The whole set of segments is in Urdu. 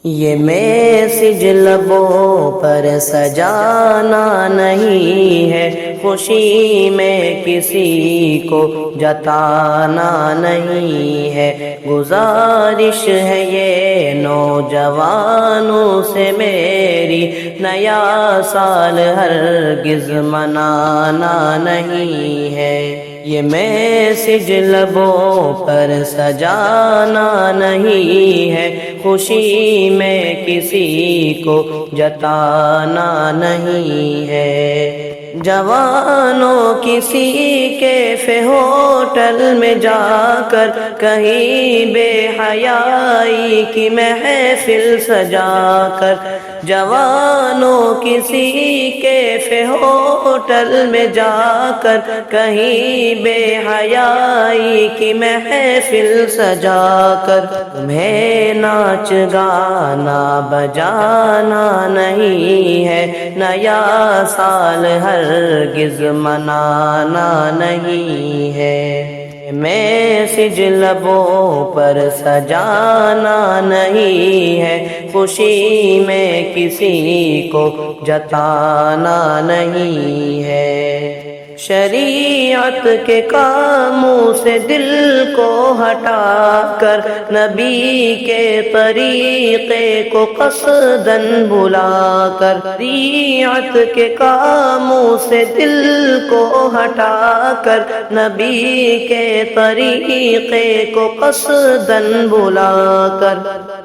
یہ میسج لبوں پر سجانا نہیں ہے، خوشی میں کسی کو جتانا نہیں ہے۔ گزارش ہے یہ نوجوانوں سے میری، نیا سال ہرگز منانا نہیں ہے۔ یہ میسج لبوں پر سجانا نہیں ہے، خوشی میں کسی کو جتانا نہیں ہے۔ جوانوں کسی کیفے ہوٹل میں جا کر کہیں بے حیائی کی محفل سجا کر، جوانوں کسی کیفے ہوٹل میں جا کر کہیں بے حیائی کی محفل سجا کر، تمہیں ناچ گانا بجانا نہیں ہے، نیا سال ہرگز منانا نہیں ہے۔ میسج لبوں پر سجانا نہیں ہے، خوشی میں کسی کو جتانا نہیں ہے۔ شریعت کے کاموں سے دل کو ہٹا کر، نبی کے طریقے کو قصداً بھلا کر، شریعت کے کاموں سے دل کو ہٹا کر، نبی کے طریقے کو قصداً بھلا کر،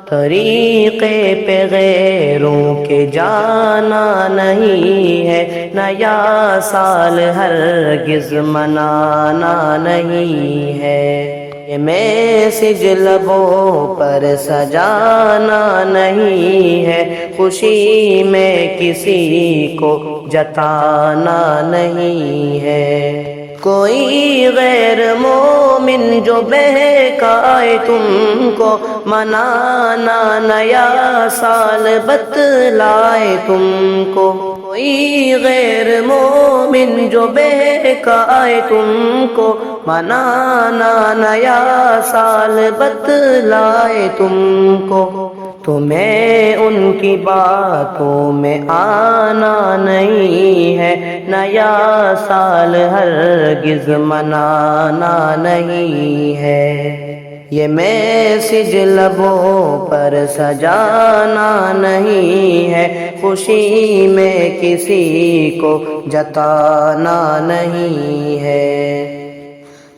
طریقے پہ غیروں کے جانا نہیں ہے، نیا سال ہرگز منانا نہیں ہے۔ یہ میسج لبوں پر سجانا نہیں ہے، خوشی میں کسی کو جتانا نہیں ہے۔ کوئی غیر مومن جو بہکائے تم کو، منانا نیا سال بتلائے تم کو، کوئی غیر مومن جو بہکائے تم کو، منانا نیا سال بتلائے تم کو، تمہیں ان کی باتوں میں آنا نہیں ہے، نیا سال ہرگز منانا نہیں ہے۔ یہ میسج لبوں پر سجانا نہیں ہے، خوشی میں کسی کو جتانا نہیں ہے۔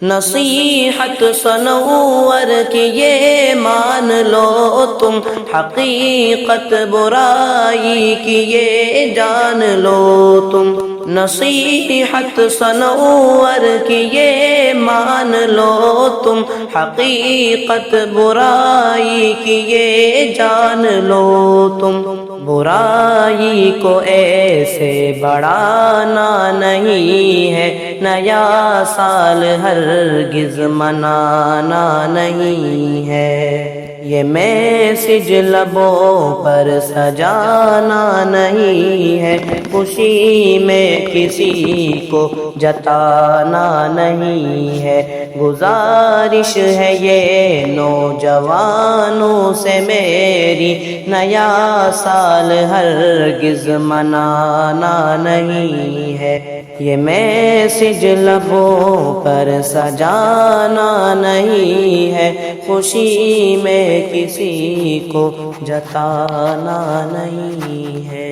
نصیحت سنور کی یہ مان لو تم، حقیقت برائی کی یہ جان لو تم، نصیحت سنور کی یہ مان لو تم، حقیقت برائی کی یہ جان لو تم، برائی کو ایسے بڑھانا نہیں ہے، نیا سال ہرگز منانا نہیں ہے۔ یہ میسج لبوں پر سجانا نہیں ہے، خوشی میں کسی کو جتانا نہیں ہے۔ گزارش ہے یہ نوجوانوں سے میری، نیا سال ہرگز منانا نہیں ہے۔ یہ میسج لبوں پر سجانا نہیں ہے، خوشی میں کسی کو جتانا نہیں ہے۔